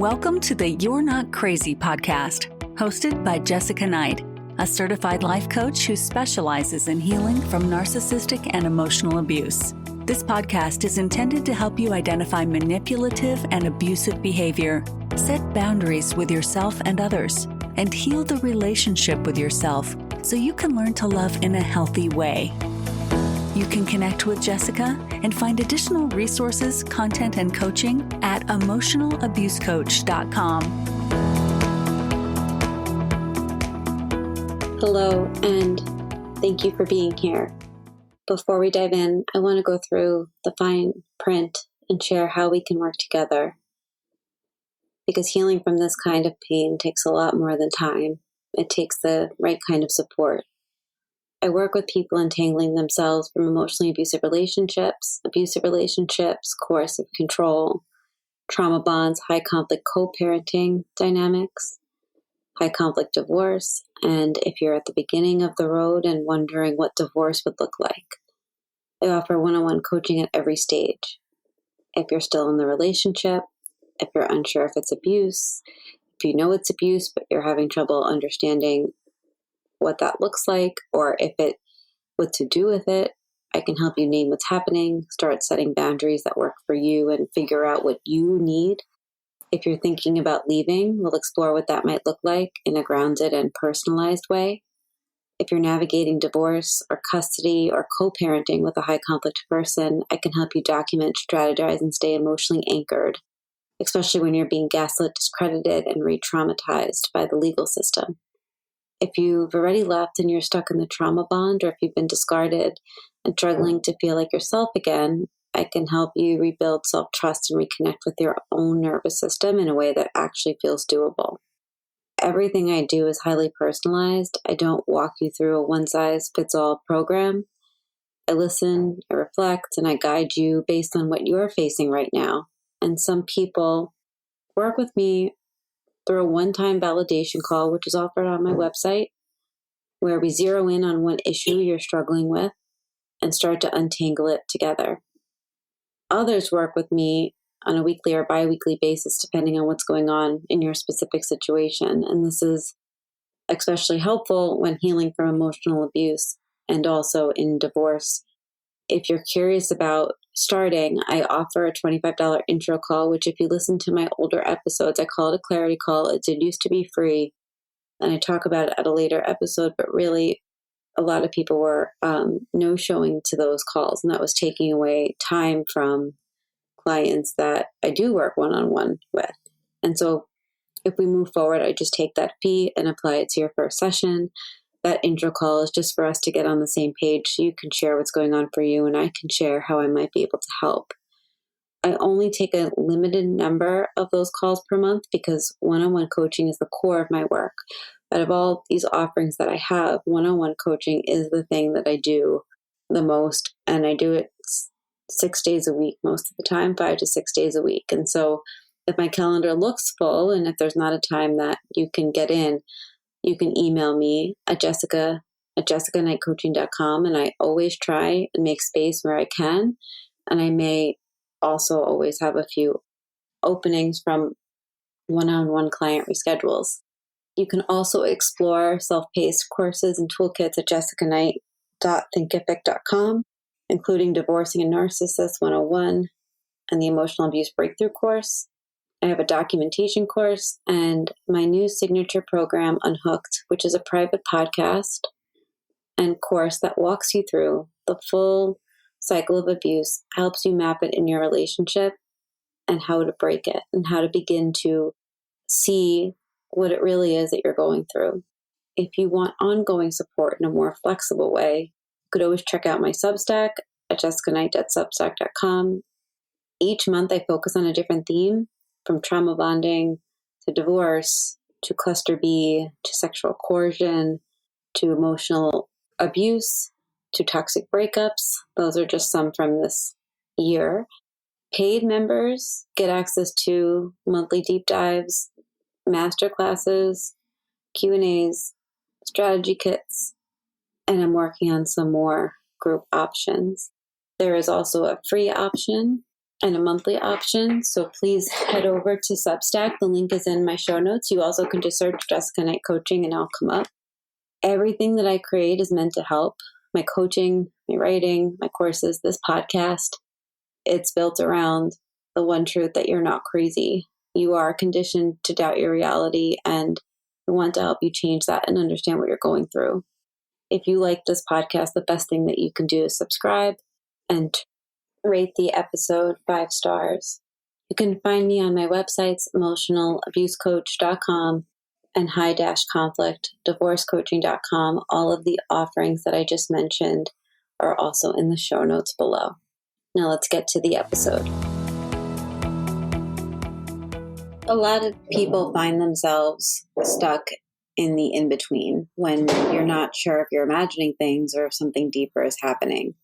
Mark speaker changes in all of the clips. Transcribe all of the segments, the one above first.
Speaker 1: Welcome to the You're Not Crazy podcast, hosted by Jessica Knight, a certified life coach who specializes in healing from narcissistic and emotional abuse. This podcast is intended to help you identify manipulative and abusive behavior, set boundaries with yourself and others, and heal the relationship with yourself so you can learn to love in a healthy way. You can connect with Jessica and find additional resources, content, and coaching at emotionalabusecoach.com.
Speaker 2: Hello, and thank you for being here. Before we dive in, I want to go through the fine print and share how we can work together. Because healing from this kind of pain takes a lot more than time. It takes the right kind of support. I work with people entangling themselves from emotionally abusive relationships, coercive control, trauma bonds, high conflict co-parenting dynamics, high conflict divorce, and if you're at the beginning of the road and wondering what divorce would look like. I offer one-on-one coaching at every stage. If you're still in the relationship, if you're unsure if it's abuse, if you know it's abuse but you're having trouble understanding what that looks like, or what to do with it, I can help you name what's happening, start setting boundaries that work for you, and figure out what you need. If you're thinking about leaving, we'll explore what that might look like in a grounded and personalized way. If you're navigating divorce or custody or co-parenting with a high conflict person, I can help you document, strategize, and stay emotionally anchored, especially when you're being gaslit, discredited, and re-traumatized by the legal system. If you've already left and you're stuck in the trauma bond, or if you've been discarded and struggling to feel like yourself again, I can help you rebuild self-trust and reconnect with your own nervous system in a way that actually feels doable. Everything I do is highly personalized. I don't walk you through a one-size-fits-all program. I listen, I reflect, and I guide you based on what you're facing right now. And some people work with me through a one-time validation call, which is offered on my website, where we zero in on one issue you're struggling with and start to untangle it together. Others work with me on a weekly or bi-weekly basis, depending on what's going on in your specific situation. And this is especially helpful when healing from emotional abuse and also in divorce. If you're curious about starting, I offer a $25 intro call, which if you listen to my older episodes, I call it a clarity call. It did used to be free, and I talk about it at a later episode, but really a lot of people were no-showing to those calls, and that was taking away time from clients that I do work one-on-one with. And so if we move forward, I just take that fee and apply it to your first session. That intro call is just for us to get on the same page so you can share what's going on for you and I can share how I might be able to help. I only take a limited number of those calls per month because one-on-one coaching is the core of my work. Out of all these offerings that I have, one-on-one coaching is the thing that I do the most, and I do it 6 days a week most of the time, 5 to 6 days a week. And so if my calendar looks full and if there's not a time that you can get in, you can email me at jessica@jessicaknightcoaching.com, and I always try and make space where I can. And I may also always have a few openings from one-on-one client reschedules. You can also explore self-paced courses and toolkits at jessicaknight.thinkific.com, including Divorcing a Narcissist 101 and the Emotional Abuse Breakthrough course. I have a documentation course and my new signature program, Unhooked, which is a private podcast and course that walks you through the full cycle of abuse, helps you map it in your relationship and how to break it and how to begin to see what it really is that you're going through. If you want ongoing support in a more flexible way, you could always check out my Substack at jessicaknight.substack.com. Each month I focus on a different theme, from trauma bonding to divorce to cluster B to sexual coercion to emotional abuse to toxic breakups. Those are just some from this year. Paid members get access to monthly deep dives, master classes, Q&As, strategy kits, and I'm working on some more group options. There is also a free option and a monthly option. So please head over to Substack. The link is in my show notes. You also can just search Jessica Knight Coaching and I'll come up. Everything that I create is meant to help. My coaching, my writing, my courses, this podcast, it's built around the one truth that you're not crazy. You are conditioned to doubt your reality, and I want to help you change that and understand what you're going through. If you like this podcast, the best thing that you can do is subscribe and rate the episode 5 stars. You can find me on my websites, emotionalabusecoach.com and high-conflict divorcecoaching.com. All of the offerings that I just mentioned are also in the show notes below. Now let's get to the episode. A lot of people find themselves stuck in the in-between when you're not sure if you're imagining things or if something deeper is happening.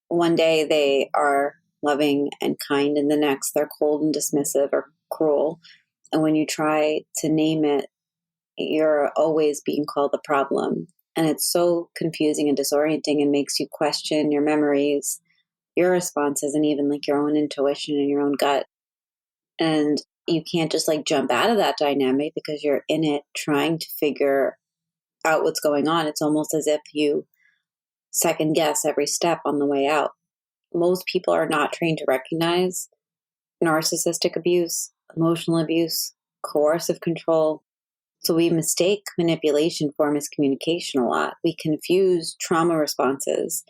Speaker 2: One day they are loving and kind, and the next they're cold and dismissive or cruel. And when you try to name it, you're always being called the problem. And it's so confusing and disorienting and makes you question your memories, your responses, and even like your own intuition and your own gut. And you can't just like jump out of that dynamic because you're in it trying to figure out what's going on. It's almost as if you second guess every step on the way out. Most people are not trained to recognize narcissistic abuse, emotional abuse, coercive control. So we mistake manipulation for miscommunication a lot. We confuse trauma responses,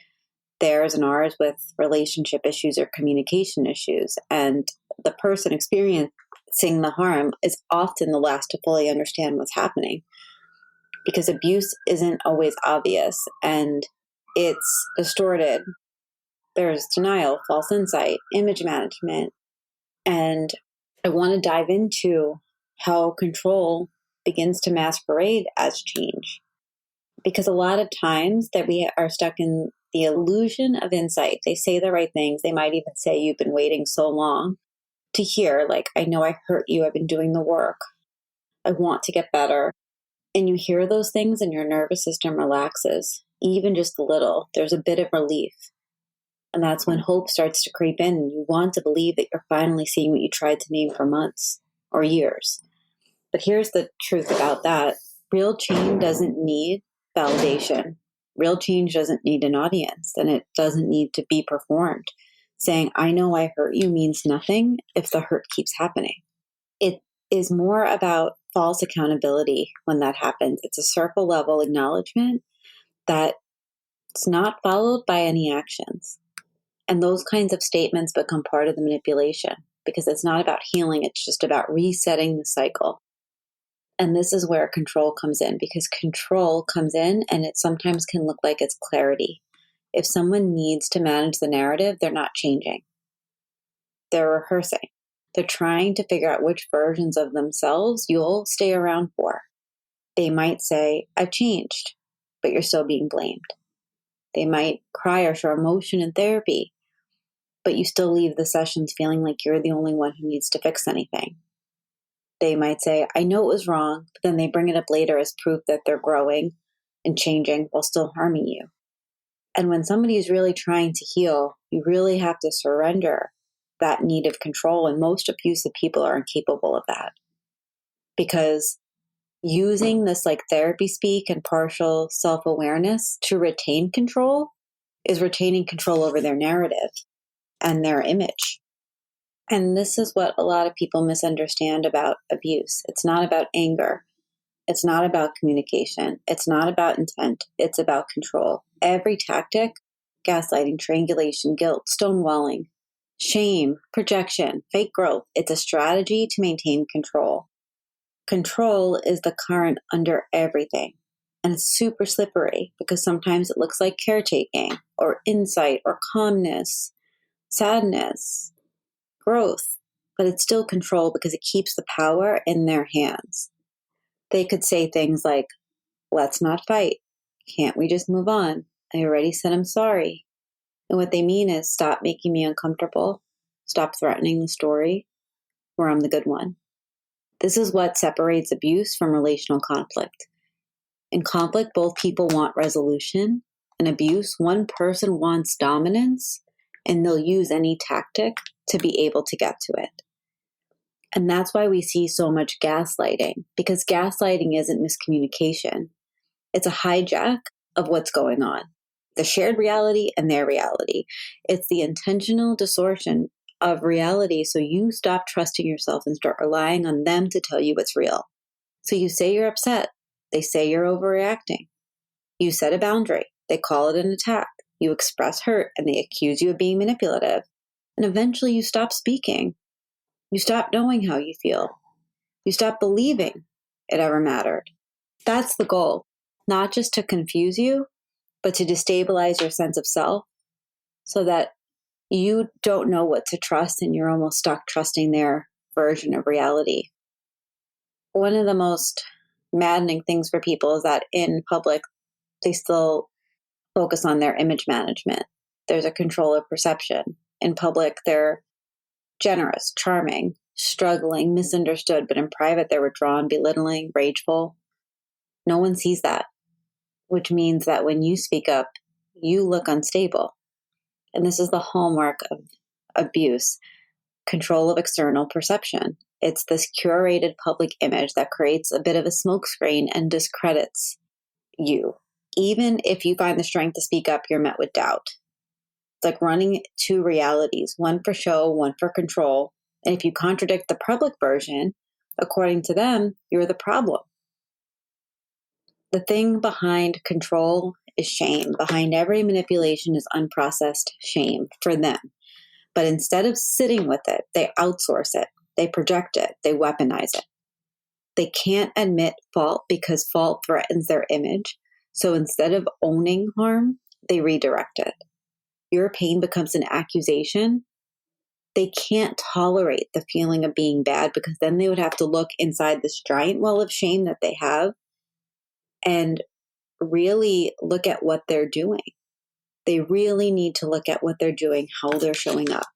Speaker 2: theirs and ours, with relationship issues or communication issues. And the person experiencing the harm is often the last to fully understand what's happening, because abuse isn't always obvious and it's distorted. There's denial, false insight, image management. And I want to dive into how control begins to masquerade as change. Because a lot of times that we are stuck in the illusion of insight. They say the right things. They might even say, you've been waiting so long to hear, like, I know I hurt you. I've been doing the work. I want to get better. And you hear those things and your nervous system relaxes, even just a little. There's a bit of relief. And that's when hope starts to creep in. And you want to believe that you're finally seeing what you tried to name for months or years. But here's the truth about that. Real change doesn't need validation. Real change doesn't need an audience, and it doesn't need to be performed. Saying, I know I hurt you means nothing if the hurt keeps happening. It is more about false accountability when that happens. It's a circle level acknowledgement that it's not followed by any actions. And those kinds of statements become part of the manipulation because it's not about healing. It's just about resetting the cycle. And this is where control comes in, because control comes in and it sometimes can look like it's clarity. If someone needs to manage the narrative, they're not changing. They're rehearsing. They're trying to figure out which versions of themselves you'll stay around for. They might say, I've changed, but you're still being blamed. They might cry or show emotion in therapy, but you still leave the sessions feeling like you're the only one who needs to fix anything. They might say, I know it was wrong, but then they bring it up later as proof that they're growing and changing while still harming you. And when somebody is really trying to heal, you really have to surrender that need of control. And most abusive people are incapable of that. Because using this like therapy speak and partial self-awareness to retain control is retaining control over their narrative and their image. And this is what a lot of people misunderstand about abuse. It's not about anger. It's not about communication. It's not about intent. It's about control. Every tactic, gaslighting, triangulation, guilt, stonewalling, shame, projection, fake growth, it's a strategy to maintain control. Control is the current under everything. And it's super slippery because sometimes it looks like caretaking or insight or calmness, sadness, growth, but it's still control because it keeps the power in their hands. They could say things like, let's not fight. Can't we just move on? I already said I'm sorry. And what they mean is stop making me uncomfortable. Stop threatening the story where I'm the good one. This is what separates abuse from relational conflict. In conflict, both people want resolution. In abuse, one person wants dominance and they'll use any tactic to be able to get to it. And that's why we see so much gaslighting, because gaslighting isn't miscommunication. It's a hijack of what's going on, the shared reality and their reality. It's the intentional distortion of reality so you stop trusting yourself and start relying on them to tell you what's real. So you say you're upset. They say you're overreacting. You set a boundary. They call it an attack. You express hurt and they accuse you of being manipulative. And eventually you stop speaking. You stop knowing how you feel. You stop believing it ever mattered. That's the goal. Not just to confuse you, but to destabilize your sense of self so that you don't know what to trust and you're almost stuck trusting their version of reality. One of the most maddening things for people is that in public, they still focus on their image management. There's a control of perception. In public, they're generous, charming, struggling, misunderstood, but in private, they're withdrawn, belittling, rageful. No one sees that, which means that when you speak up, you look unstable. And this is the hallmark of abuse, control of external perception. It's this curated public image that creates a bit of a smokescreen and discredits you. Even if you find the strength to speak up, you're met with doubt. It's like running two realities, one for show, one for control. And if you contradict the public version, according to them, you're the problem. The thing behind control is shame. Behind every manipulation is unprocessed shame for them. But instead of sitting with it, they outsource it, they project it, they weaponize it. They can't admit fault because fault threatens their image. So instead of owning harm, they redirect it. Your pain becomes an accusation. They can't tolerate the feeling of being bad because then they would have to look inside this giant well of shame that they have and really look at what they're doing. They really need to look at what they're doing, how they're showing up.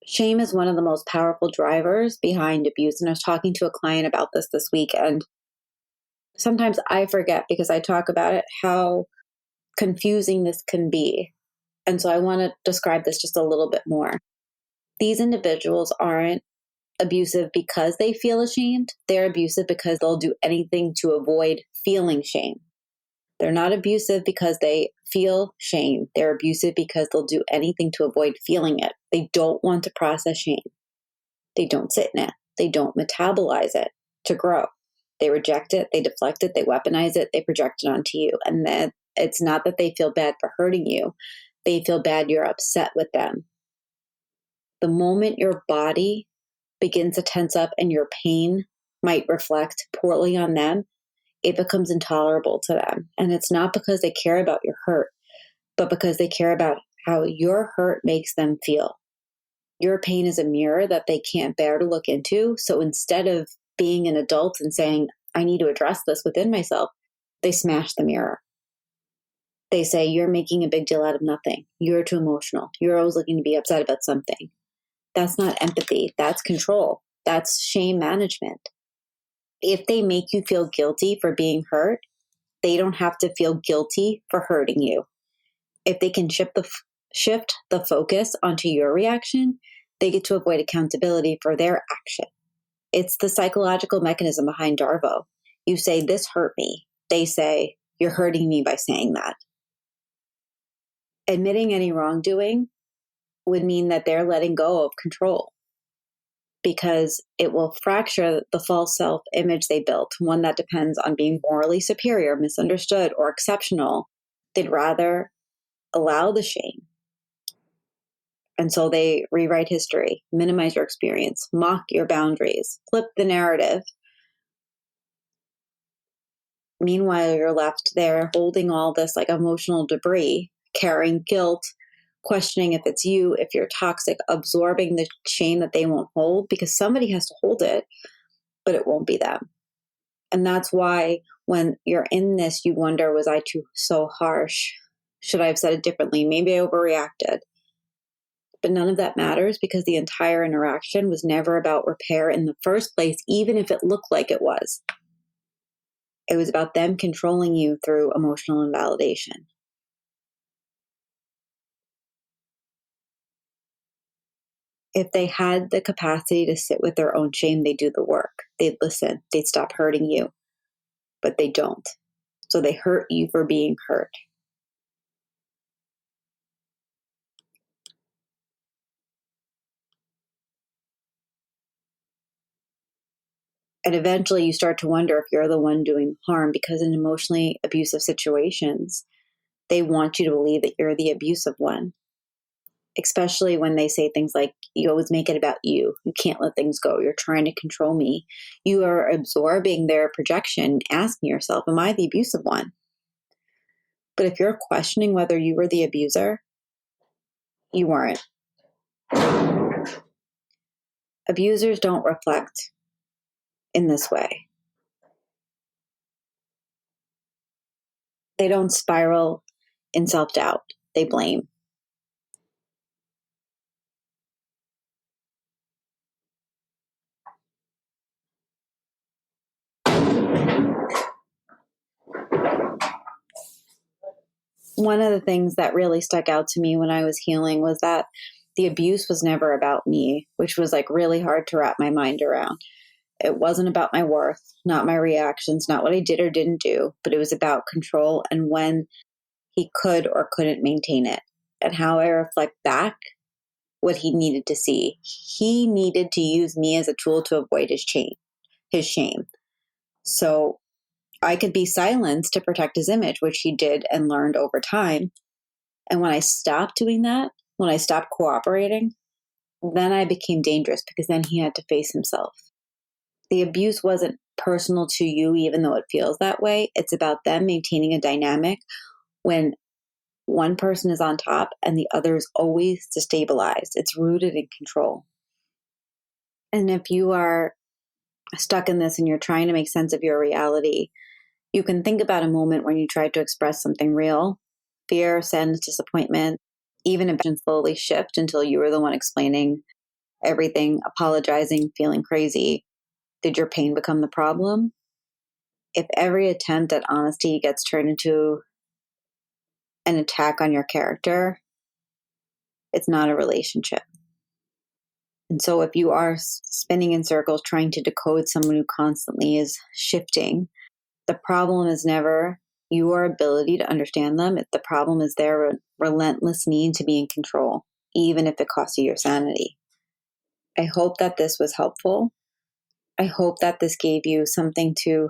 Speaker 2: Shame is one of the most powerful drivers behind abuse. And I was talking to a client about this week, and sometimes I forget because I talk about it, how confusing this can be. And so I want to describe this just a little bit more. These individuals aren't abusive because they feel ashamed. They're abusive because they'll do anything to avoid feeling shame. They're not abusive because they feel shame. They're abusive because they'll do anything to avoid feeling it. They don't want to process shame. They don't sit in it. They don't metabolize it to grow. They reject it. They deflect it. They weaponize it. They project it onto you. And then it's not that they feel bad for hurting you. They feel bad you're upset with them. The moment your body begins to tense up and your pain might reflect poorly on them, it becomes intolerable to them. And it's not because they care about your hurt, but because they care about how your hurt makes them feel. Your pain is a mirror that they can't bear to look into. So instead of being an adult and saying, I need to address this within myself, they smash the mirror. They say, you're making a big deal out of nothing. You're too emotional. You're always looking to be upset about something. That's not empathy. That's control. That's shame management. If they make you feel guilty for being hurt, they don't have to feel guilty for hurting you. If they can shift the focus onto your reaction, they get to avoid accountability for their action. It's the psychological mechanism behind DARVO. You say, this hurt me. They say, you're hurting me by saying that. Admitting any wrongdoing would mean that they're letting go of control, because it will fracture the false self-image they built, one that depends on being morally superior, misunderstood, or exceptional. They'd rather allow the shame. And so they rewrite history, minimize your experience, mock your boundaries, flip the narrative. Meanwhile, you're left there holding all this like emotional debris, carrying guilt, questioning if it's you, if you're toxic, absorbing the shame that they won't hold, because somebody has to hold it, but it won't be them. And that's why when you're in this, you wonder, was I so harsh? Should I have said it differently? Maybe I overreacted. But none of that matters, because the entire interaction was never about repair in the first place, even if it looked like it was. It was about them controlling you through emotional invalidation. If they had the capacity to sit with their own shame, they'd do the work. They'd listen. They'd stop hurting you. But they don't. So they hurt you for being hurt. And eventually you start to wonder if you're the one doing harm, because in emotionally abusive situations, they want you to believe that you're the abusive one. Especially when they say things like, you always make it about you. You can't let things go. You're trying to control me. You are absorbing their projection, asking yourself, am I the abusive one? But if you're questioning whether you were the abuser, you weren't. Abusers don't reflect in this way. They don't spiral in self-doubt. They blame. One of the things that really stuck out to me when I was healing was that the abuse was never about me, which was like really hard to wrap my mind around. It wasn't about my worth, not my reactions, not what I did or didn't do, but it was about control and when he could or couldn't maintain it. And how I reflect back what he needed to see. He needed to use me as a tool to avoid his shame. So I could be silenced to protect his image, which he did and learned over time. And when I stopped doing that, when I stopped cooperating, then I became dangerous because then he had to face himself. The abuse wasn't personal to you, even though it feels that way. It's about them maintaining a dynamic when one person is on top and the other is always destabilized. It's rooted in control. And if you are stuck in this and you're trying to make sense of your reality, you can think about a moment when you tried to express something real, fear, sadness, disappointment, even if you slowly shift until you were the one explaining everything, apologizing, feeling crazy. Did your pain become the problem? If every attempt at honesty gets turned into an attack on your character, it's not a relationship. And so if you are spinning in circles trying to decode someone who constantly is shifting, the problem is never your ability to understand them. The problem is their relentless need to be in control, even if it costs you your sanity. I hope that this was helpful. I hope that this gave you something to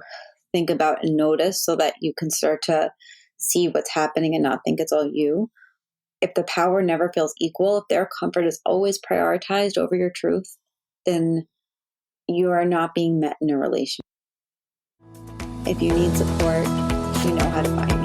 Speaker 2: think about and notice so that you can start to see what's happening and not think it's all you. If the power never feels equal, if their comfort is always prioritized over your truth, then you are not being met in a relationship. If you need support, you know how to find it.